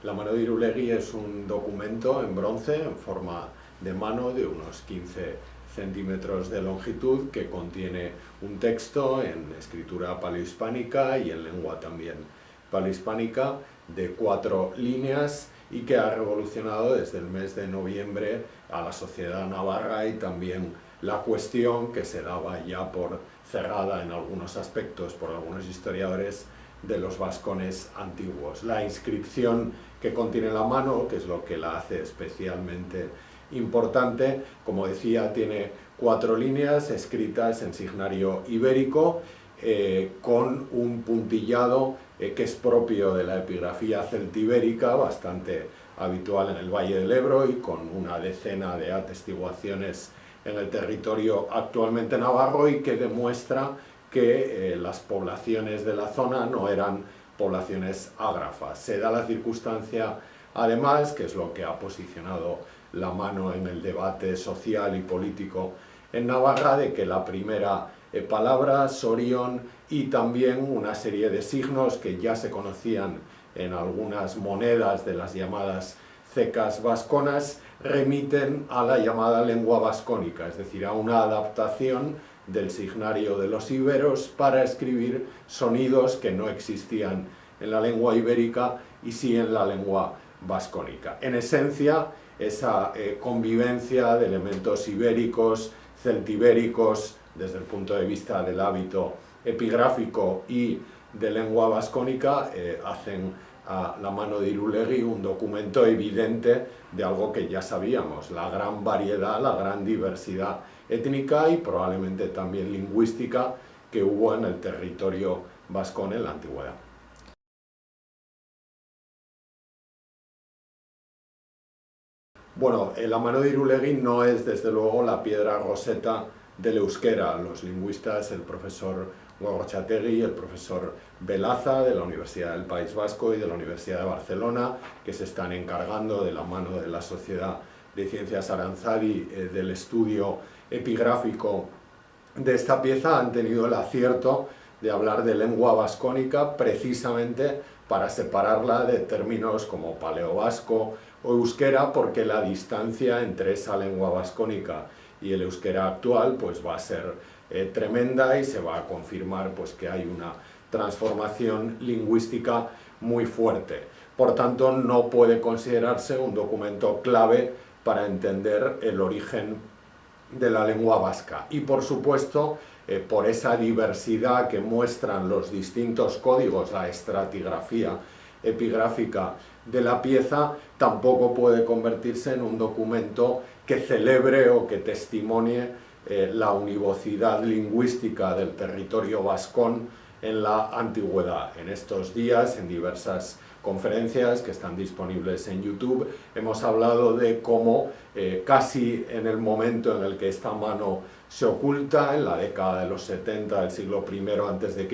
La mano de Irulegui es un documento en bronce en forma de mano de unos 15 centímetros de longitud que contiene un texto en escritura paleohispánica y en lengua también paleohispánica de 4 líneas y que ha revolucionado desde el mes de noviembre a la sociedad navarra y también la cuestión que se daba ya por cerrada en algunos aspectos por algunos historiadores de los vascones antiguos. La inscripción que contiene la mano, que es lo que la hace especialmente importante, como decía, tiene 4 líneas escritas en signario ibérico con un puntillado que es propio de la epigrafía celtibérica, bastante habitual en el Valle del Ebro y con una decena de atestiguaciones en el territorio actualmente navarro y que demuestra que las poblaciones de la zona no eran poblaciones ágrafas. Se da la circunstancia, además, que es lo que ha posicionado la mano en el debate social y político en Navarra, de que la primera palabra, sorión, y también una serie de signos que ya se conocían en algunas monedas de las llamadas cecas vasconas, remiten a la llamada lengua vascónica, es decir, a una adaptación del signario de los íberos para escribir sonidos que no existían en la lengua ibérica y sí en la lengua vascónica. En esencia, esa convivencia de elementos ibéricos, celtibéricos, desde el punto de vista del hábito epigráfico y de lengua vascónica, hacen a la mano de Irulegui un documento evidente de algo que ya sabíamos, la gran variedad, la gran diversidad étnica y probablemente también lingüística que hubo en el territorio vascón en la antigüedad. Bueno, la mano de Irulegui no es desde luego la piedra roseta del euskera. Los lingüistas, el profesor Gorrotxategi y el profesor Belaza de la Universidad del País Vasco y de la Universidad de Barcelona, que se están encargando de la mano de la Sociedad de Ciencias Aranzadi del estudio epigráfico de esta pieza, han tenido el acierto de hablar de lengua vascónica precisamente para separarla de términos como paleovasco o euskera, porque la distancia entre esa lengua vascónica y el euskera actual pues va a ser tremenda y se va a confirmar pues que hay una transformación lingüística muy fuerte. Por tanto, no puede considerarse un documento clave para entender el origen de la lengua vasca. Y por supuesto, por esa diversidad que muestran los distintos códigos, la estratigrafía epigráfica de la pieza, tampoco puede convertirse en un documento que celebre o que testimonie la univocidad lingüística del territorio vascón en la antigüedad. En estos días, en diversas conferencias que están disponibles en YouTube, hemos hablado de cómo casi en el momento en el que esta mano se oculta, en la década de los 70 del siglo I a.C.,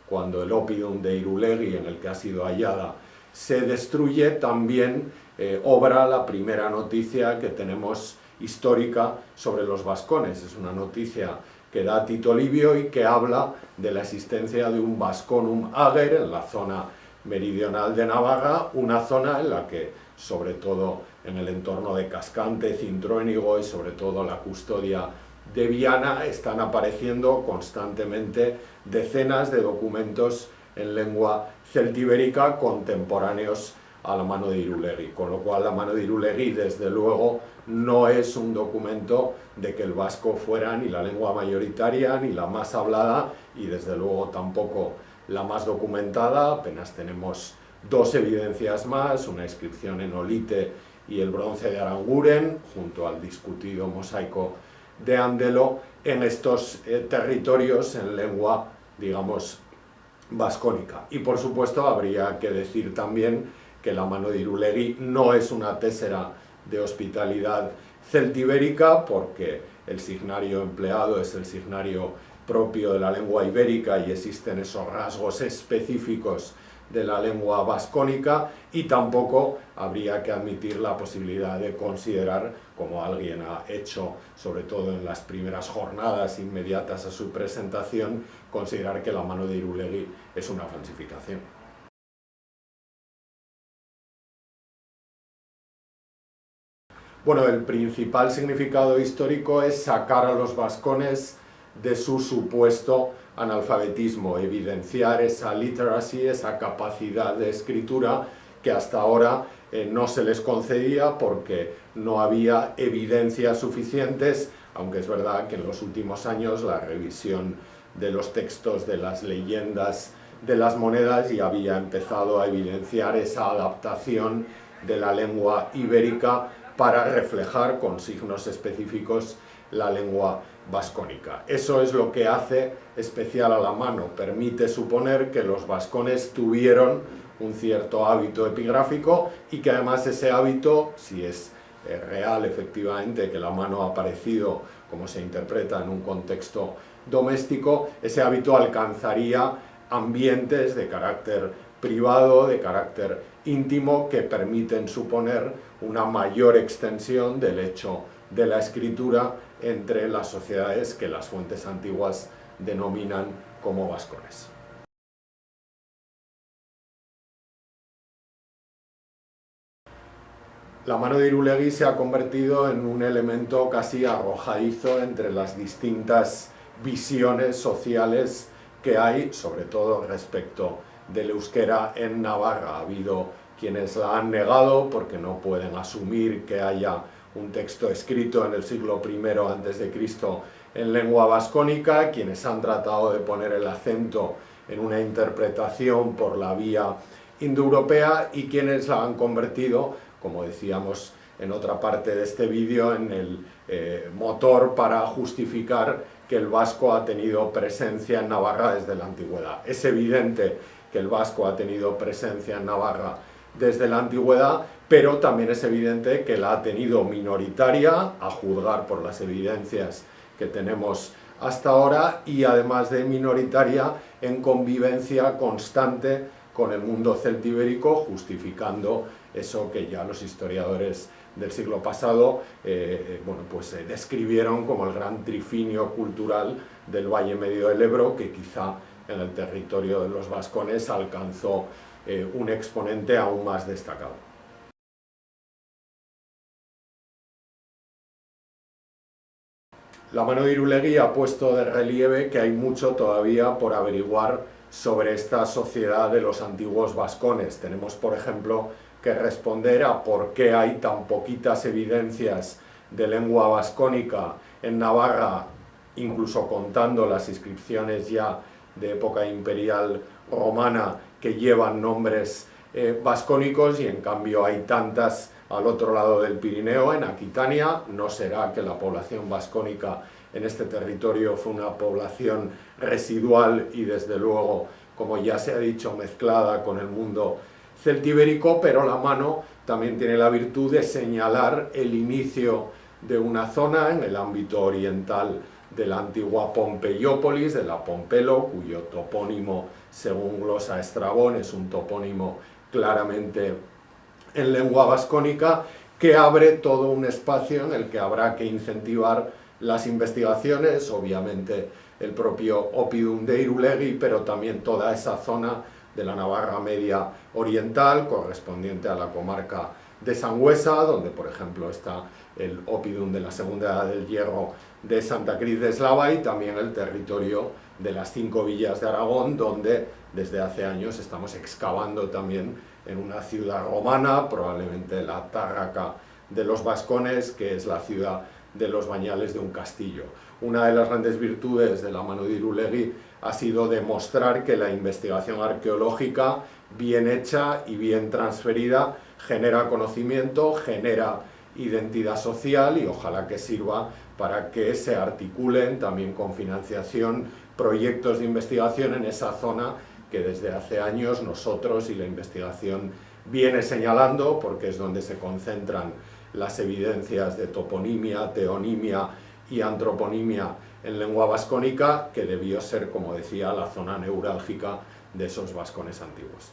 cuando el oppidum de Irulegui, en el que ha sido hallada, se destruye, también obra la primera noticia que tenemos histórica sobre los vascones. Es una noticia que da Tito Livio y que habla de la existencia de un Vasconum ager en la zona meridional de Navarra, una zona en la que, sobre todo en el entorno de Cascante, Cintruénigo y sobre todo la custodia de Viana, están apareciendo constantemente decenas de documentos en lengua celtibérica contemporáneos a la mano de Irulegui, con lo cual la mano de Irulegui desde luego no es un documento de que el vasco fuera ni la lengua mayoritaria ni la más hablada y desde luego tampoco la más documentada. Apenas tenemos 2 evidencias más, una inscripción en olite y el bronce de Aranguren, junto al discutido mosaico de Andelo, en estos territorios en lengua, digamos, vascónica. Y por supuesto habría que decir también que la mano de Irulegui no es una tésera de hospitalidad celtibérica, porque el signario empleado es el signario propio de la lengua ibérica y existen esos rasgos específicos de la lengua vascónica, y tampoco habría que admitir la posibilidad de considerar, como alguien ha hecho, sobre todo en las primeras jornadas inmediatas a su presentación, considerar que la mano de Irulegui es una falsificación. Bueno, el principal significado histórico es sacar a los vascones de su supuesto analfabetismo, evidenciar esa literacy, esa capacidad de escritura que hasta ahora no se les concedía porque no había evidencias suficientes, aunque es verdad que en los últimos años la revisión de los textos de las leyendas de las monedas ya había empezado a evidenciar esa adaptación de la lengua ibérica para reflejar con signos específicos la lengua vascónica. Eso es lo que hace especial a la mano, permite suponer que los vascones tuvieron un cierto hábito epigráfico y que además ese hábito, si es real efectivamente que la mano ha aparecido como se interpreta en un contexto doméstico, ese hábito alcanzaría ambientes de carácter privado, de carácter íntimo, que permiten suponer una mayor extensión del hecho de la escritura entre las sociedades que las fuentes antiguas denominan como vascones. La mano de Irulegui se ha convertido en un elemento casi arrojadizo entre las distintas visiones sociales que hay, sobre todo respecto del euskera en Navarra. Ha habido quienes la han negado porque no pueden asumir que haya un texto escrito en el siglo I a.C. en lengua vascónica, quienes han tratado de poner el acento en una interpretación por la vía indoeuropea y quienes la han convertido, como decíamos en otra parte de este vídeo, en el motor para justificar que el vasco ha tenido presencia en Navarra desde la antigüedad. Es evidente que el vasco ha tenido presencia en Navarra desde la antigüedad, pero también es evidente que la ha tenido minoritaria, a juzgar por las evidencias que tenemos hasta ahora, y además de minoritaria, en convivencia constante con el mundo celtibérico, justificando eso que ya los historiadores del siglo pasado describieron como el gran trifinio cultural del Valle Medio del Ebro, que quizá en el territorio de los vascones alcanzó un exponente aún más destacado. La mano de Irulegui ha puesto de relieve que hay mucho todavía por averiguar sobre esta sociedad de los antiguos vascones. Tenemos, por ejemplo, que responder a por qué hay tan poquitas evidencias de lengua vascónica en Navarra, incluso contando las inscripciones ya de época imperial romana que llevan nombres vascónicos, y en cambio hay tantas al otro lado del Pirineo, en Aquitania. No será que la población vascónica en este territorio fue una población residual y desde luego, como ya se ha dicho, mezclada con el mundo celtibérico, pero la mano también tiene la virtud de señalar el inicio de una zona en el ámbito oriental de la antigua Pompeiópolis, de la Pompelo, cuyo topónimo, según glosa Estrabón, es un topónimo claramente en lengua vascónica, que abre todo un espacio en el que habrá que incentivar las investigaciones, obviamente el propio Oppidum de Irulegui, pero también toda esa zona de la Navarra Media Oriental, correspondiente a la comarca de Sangüesa, donde por ejemplo está el Oppidum de la Segunda Edad del Hierro de Santa Cruz de Eslava, y también el territorio de las 5 villas de Aragón, donde desde hace años estamos excavando también en una ciudad romana, probablemente la Tárraca de los vascones, que es la ciudad de los bañales de un castillo. Una de las grandes virtudes de la mano de Irulegui ha sido demostrar que la investigación arqueológica, bien hecha y bien transferida, genera conocimiento, genera identidad social, y ojalá que sirva para que se articulen también con financiación proyectos de investigación en esa zona que desde hace años nosotros y la investigación viene señalando, porque es donde se concentran las evidencias de toponimia, teonimia y antroponimia en lengua vascónica, que debió ser, como decía, la zona neurálgica de esos vascones antiguos.